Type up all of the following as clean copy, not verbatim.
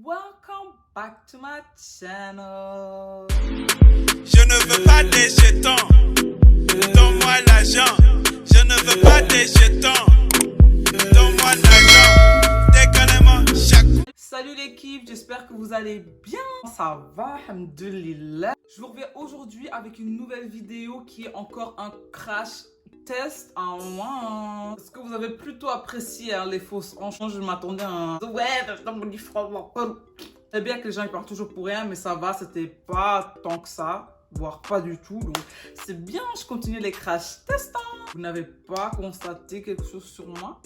Welcome back to my channel. Je ne veux pas des jetons, donne-moi l'argent. Je ne veux pas des jetons, donne-moi l'argent. Déconnez-moi chaque coup. Salut l'équipe, j'espère que vous allez bien. Ça va, alhamdoulilah. Je vous reviens aujourd'hui avec une nouvelle vidéo qui est encore un crash test en moins. Parce que vous avez plutôt apprécié les fausses hanches. Je m'attendais à un... C'est bien que les gens ils parlent toujours pour rien, mais ça va, c'était pas tant que ça, voire pas du tout. Donc c'est bien, je continue les crash tests. Vous n'avez pas constaté quelque chose sur moi?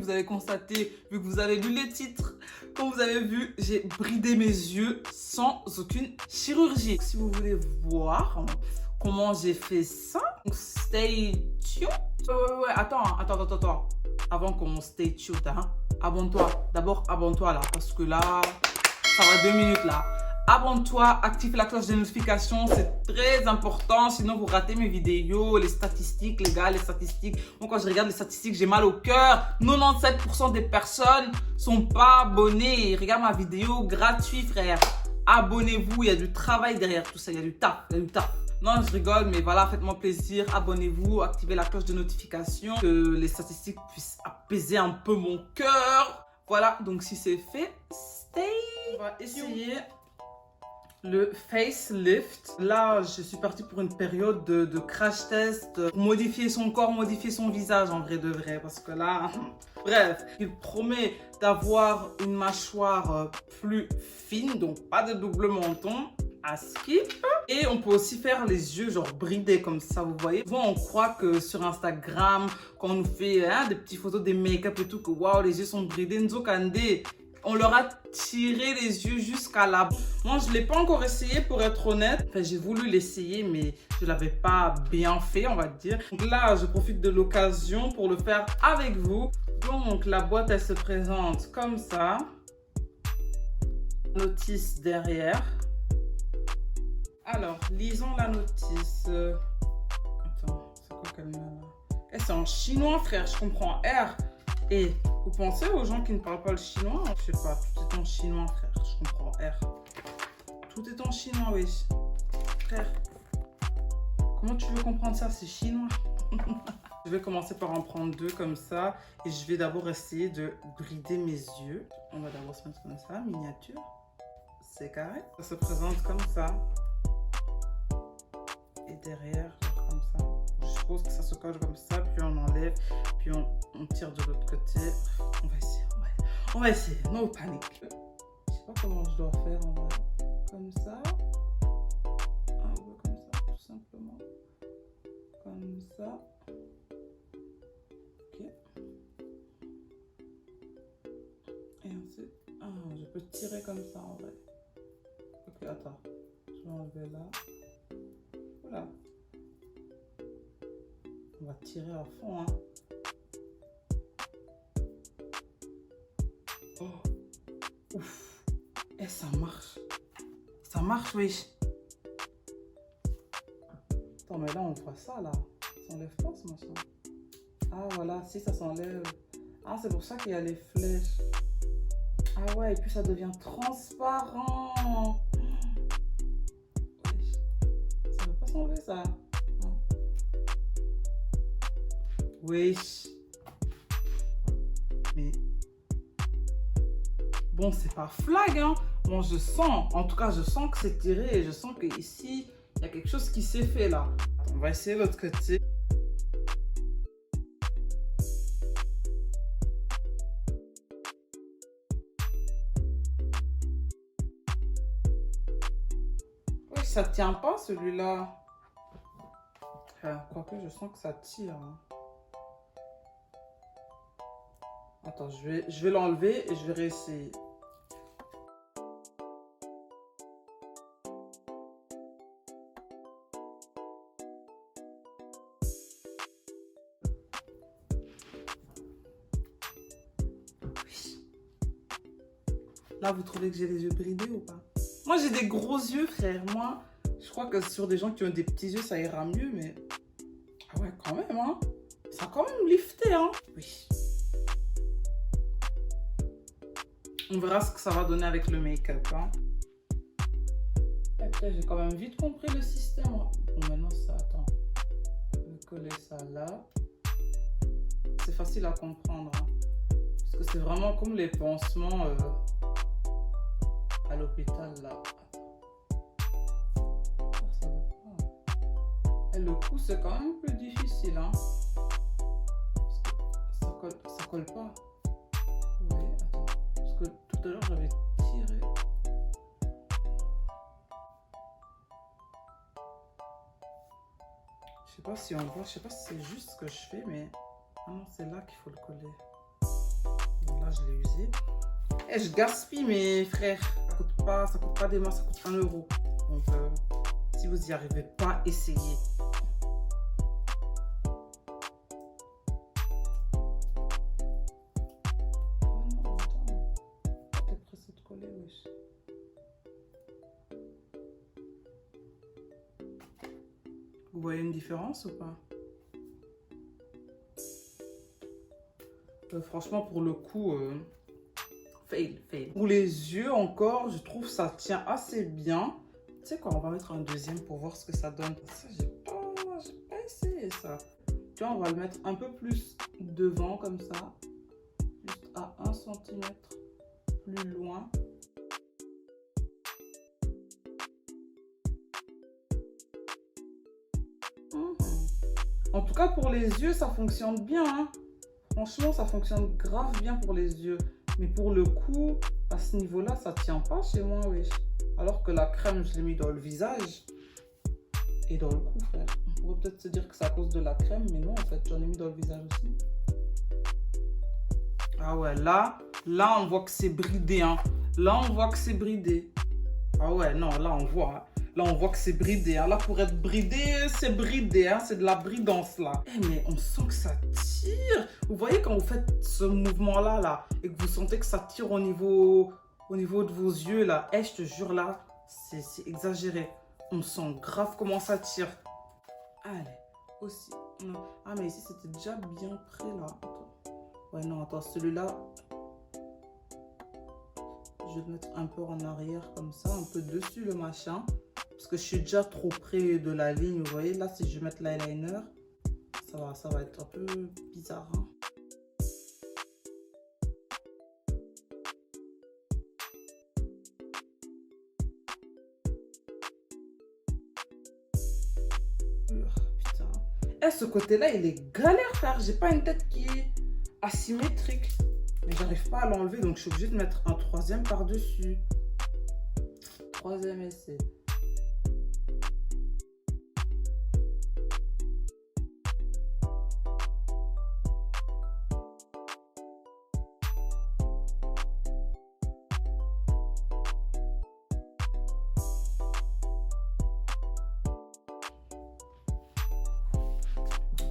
Vous avez constaté, vu que vous avez lu les titres, comme vous avez vu, j'ai bridé mes yeux sans aucune chirurgie. Si vous voulez voir comment j'ai fait ça, donc stay tuned. Ouais, attends. Avant qu'on stay tuned, abonne-toi. D'abord, abonne-toi là, parce que là, ça va 2 minutes là. Abonne-toi, active la cloche de notification, c'est très important, sinon vous ratez mes vidéos, les statistiques, les gars, les statistiques. Moi, quand je regarde les statistiques, j'ai mal au cœur. 97% des personnes sont pas abonnées. Regarde ma vidéo, gratuit, frère. Abonnez-vous, il y a du travail derrière tout ça, il y a du taf. Non, je rigole, mais voilà, faites-moi plaisir, abonnez-vous, activez la cloche de notification, que les statistiques puissent apaiser un peu mon cœur. Voilà, donc si c'est fait, stay. On va essayer le facelift. Là, je suis partie pour une période de crash test, pour modifier son corps, modifier son visage en vrai de vrai. Parce que là, bref, il promet d'avoir une mâchoire plus fine, donc pas de double menton, à skip. Et on peut aussi faire les yeux genre bridés comme ça, vous voyez. Bon, on croit que sur Instagram, quand on nous fait des petites photos des make-up et tout, que waouh, les yeux sont bridés, Nzokande. On leur a tiré les yeux jusqu'à là. Moi, je ne l'ai pas encore essayé pour être honnête. Enfin, j'ai voulu l'essayer, mais je ne l'avais pas bien fait, on va dire. Donc là, je profite de l'occasion pour le faire avec vous. Donc, la boîte, elle se présente comme ça. Notice derrière. Alors, lisons la notice. Attends, c'est quoi qu'elle met là? C'est en chinois, frère. Je comprends R. Et vous pensez aux gens qui ne parlent pas le chinois? Je sais pas, tout est en chinois, frère. Je comprends R. Tout est en chinois, oui. Frère, comment tu veux comprendre ça? C'est chinois. Je vais commencer par en prendre 2 comme ça. Et je vais d'abord essayer de brider mes yeux. On va d'abord se mettre comme ça, miniature. C'est carré. Ça se présente comme ça. Et derrière, comme ça. Je suppose que ça se colle comme ça, puis on enlève, puis on tire de l'autre côté. On va essayer, no panique. Je sais pas comment je dois faire en vrai. Comme ça. Un peu comme ça, tout simplement. Comme ça. Ok. Et ensuite, je peux tirer comme ça en vrai. Ok, attends. Je vais enlever là. Voilà. On va tirer à fond, Oh. Ouf. Et ça marche. Ça marche, oui. Attends, mais là, on voit ça, là. Ça s'enlève pas, ce machin. Ah, voilà. Si, ça s'enlève. Ah, c'est pour ça qu'il y a les flèches. Ah ouais, et puis ça devient transparent. Ça ne veut pas s'enlever, ça. Oui. Mais bon, c'est pas flag, hein. Bon, je sens, en tout cas, je sens que c'est tiré et je sens que ici, il y a quelque chose qui s'est fait là. On va essayer l'autre côté. Oui, ça tient pas celui-là. Quoique, je sens que ça tire. Attends, je vais l'enlever et je vais réessayer. Oui. Là, vous trouvez que j'ai les yeux bridés ou pas? Moi, j'ai des gros yeux, frère. Moi, je crois que sur des gens qui ont des petits yeux, ça ira mieux, mais... Ah ouais, quand même, hein. Ça a quand même lifté, hein. Oui. On verra ce que ça va donner avec le make-up. Hein. Après, j'ai quand même vite compris le système. Bon, maintenant, ça, attends. Je vais coller ça là. C'est facile à comprendre. Hein. Parce que c'est vraiment comme les pansements à l'hôpital, là. Ça va pas. Et le coup, c'est quand même plus difficile. Hein. Parce que ça colle pas. Oui, attends. Parce que tout à l'heure, j'avais tiré. Je sais pas si on voit, je sais pas si c'est juste ce que je fais, mais... Ah non, c'est là qu'il faut le coller. Bon, là, je l'ai usé. Et je gaspille, mes frères. Ça coûte pas des masses, ça coûte 1 euro. Donc, si vous n'y arrivez pas, essayez. Oh non, attends. T'es pressé de coller, wesh. Vous voyez une différence ou pas? Franchement, pour le coup, fail. Pour les yeux encore, je trouve ça tient assez bien. Tu sais quoi, on va mettre un deuxième pour voir ce que ça donne. Ça, j'ai pas essayé ça. Tu vois, on va le mettre un peu plus devant comme ça. Juste à 1 cm plus loin. En tout cas, pour les yeux, ça fonctionne bien. Hein. Franchement, ça fonctionne grave bien pour les yeux. Mais pour le cou, à ce niveau-là, ça tient pas chez moi, wesh. Alors que la crème, je l'ai mis dans le visage. Et dans le cou, frère. On pourrait peut-être se dire que c'est à cause de la crème. Mais non, en fait, j'en ai mis dans le visage aussi. Ah ouais, là, on voit que c'est bridé. Hein. Là, on voit que c'est bridé. Ah ouais, non, là, on voit. Hein. Là, on voit que c'est bridé. Hein. Là, pour être bridé, c'est bridé. Hein. C'est de la bridance, là. Mais on sent que ça tire. Vous voyez quand vous faites ce mouvement-là, là, et que vous sentez que ça tire au niveau de vos yeux, là. Je te jure, là, c'est exagéré. On sent grave comment ça tire. Allez, aussi. Non. Ah, mais ici, c'était déjà bien prêt, là. Attends. Ouais, non, attends, celui-là... Je vais le mettre un peu en arrière, comme ça, un peu dessus, le machin. Parce que je suis déjà trop près de la ligne, vous voyez. Là, si je mets l'eyeliner, ça va être un peu bizarre. Hein. Putain. Et ce côté-là, il est galère, frère. J'ai pas une tête qui est asymétrique. Mais j'arrive pas à l'enlever, donc je suis obligée de mettre un 3e par-dessus. 3e essai.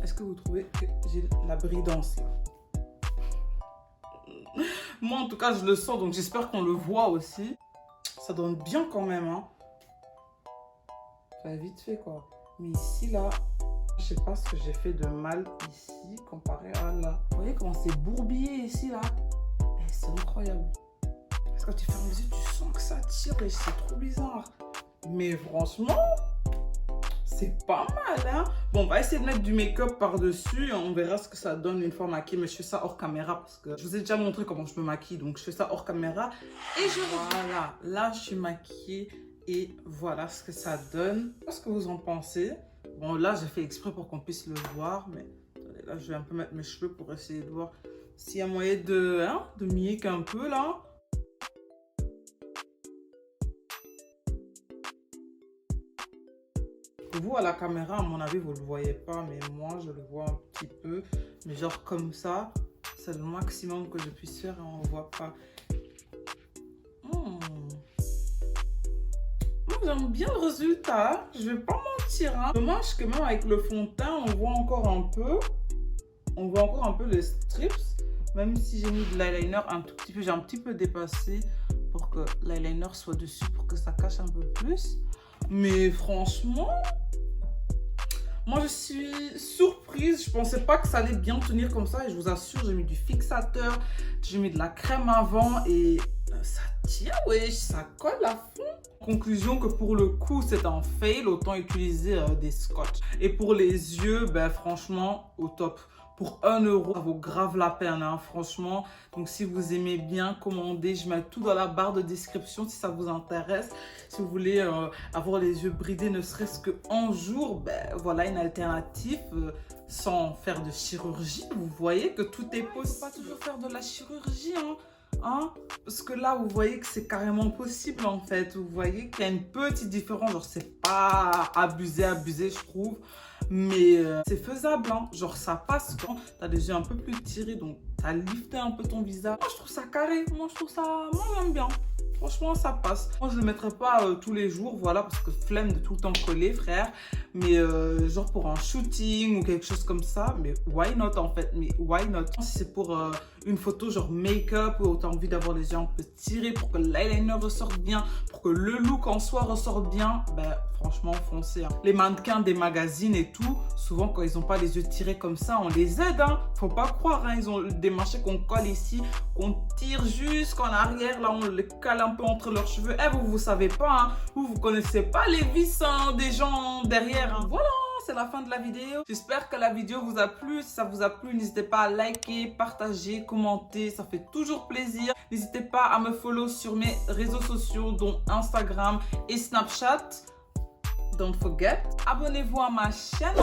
Est-ce que vous trouvez que j'ai la bridance là? Moi, en tout cas, je le sens, donc j'espère qu'on le voit aussi. Ça donne bien quand même, hein. Ça va vite fait, quoi. Mais ici, là, je sais pas ce que j'ai fait de mal ici, comparé à là. Vous voyez comment c'est bourbillé ici, là? C'est incroyable. Parce que quand tu fermes les yeux, tu sens que ça tire et c'est trop bizarre. Mais franchement... c'est pas mal, hein. Bon, on va essayer de mettre du make-up par-dessus. On verra ce que ça donne une fois maquillée. Mais je fais ça hors caméra parce que je vous ai déjà montré comment je me maquille. Donc, je fais ça hors caméra. Et voilà. Là, je suis maquillée. Et voilà ce que ça donne. Qu'est-ce que vous en pensez? Bon, là, j'ai fait exprès pour qu'on puisse le voir. Mais attendez, là, je vais un peu mettre mes cheveux pour essayer de voir s'il y a moyen de mier un peu, là. Vous, à la caméra, à mon avis, vous ne le voyez pas, mais moi, je le vois un petit peu. Mais genre comme ça, c'est le maximum que je puisse faire et on ne voit pas. Moi, j'aime bien le résultat. Je vais pas mentir. Hein. Dommage que même avec le fond de teint, on voit encore un peu. On voit encore un peu les strips. Même si j'ai mis de l'eyeliner un tout petit peu. J'ai un petit peu dépassé pour que l'eyeliner soit dessus, pour que ça cache un peu plus. Mais franchement... Moi, je suis surprise. Je pensais pas que ça allait bien tenir comme ça. Et je vous assure, j'ai mis du fixateur, j'ai mis de la crème avant et ça tient, wesh, ça colle à fond. Conclusion que pour le coup, c'est un fail. Autant utiliser des scotch. Et pour les yeux, ben franchement, au top. Pour 1 €, ça vaut grave la peine, hein, franchement. Donc, si vous aimez bien, commandez. Je mets tout dans la barre de description si ça vous intéresse. Si vous voulez avoir les yeux bridés, ne serait-ce qu'un jour, ben voilà une alternative sans faire de chirurgie. Vous voyez que tout est possible. Il ne faut pas toujours faire de la chirurgie, hein. Parce que là, vous voyez que c'est carrément possible, en fait. Vous voyez qu'il y a une petite différence. Genre, c'est pas abusé, je trouve. Mais c'est faisable, hein. Genre ça passe quand t'as des yeux un peu plus tirés, donc t'as lifté un peu ton visage. Moi je trouve ça carré, moi j'aime bien. Franchement ça passe. Moi je le mettrai pas tous les jours, voilà, parce que flemme de tout le temps coller, frère. Mais genre pour un shooting ou quelque chose comme ça, mais why not en fait, mais why not. Si c'est pour une photo genre make-up ou t'as envie d'avoir les yeux un peu tirés pour que l'eyeliner ressorte bien, pour que le look en soi ressorte bien, ben franchement foncez, hein. Les mannequins des magazines et tout, souvent quand ils n'ont pas les yeux tirés comme ça, on les aide, hein. Faut pas croire, hein. Ils ont des manchettes qu'on colle ici, qu'on tire jusqu'en arrière, là on les cale un peu entre leurs cheveux. Eh, vous savez pas, hein. Vous connaissez pas les vis, hein, des gens derrière, hein. Voilà, c'est la fin de la vidéo. J'espère que la vidéo vous a plu. Si ça vous a plu, n'hésitez pas à liker, partager, commenter. Ça fait toujours plaisir. N'hésitez pas à me follow sur mes réseaux sociaux, dont Instagram et Snapchat. Don't forget, abonnez-vous à ma chaîne.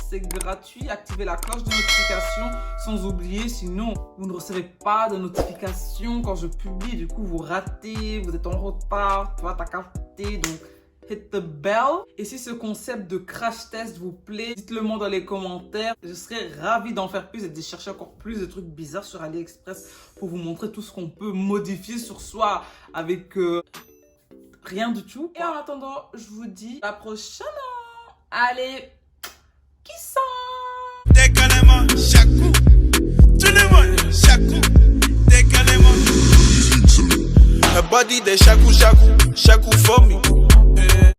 C'est gratuit. Activez la cloche de notification sans oublier. Sinon, vous ne recevez pas de notification quand je publie. Du coup, vous ratez, vous êtes en retard. Tu vois, t'as capté. Donc, hit the bell. Et si ce concept de crash test vous plaît, dites-le moi dans les commentaires. Je serais ravie d'en faire plus et de chercher encore plus de trucs bizarres sur AliExpress pour vous montrer tout ce qu'on peut modifier sur soi avec rien du tout. Et en attendant, je vous dis à la prochaine. Allez, qui ça? Décalez-moi, chaque coup. Tout le monde, chaque coup. Décalez-moi. Her body, they shaku, shaku, shaku for me.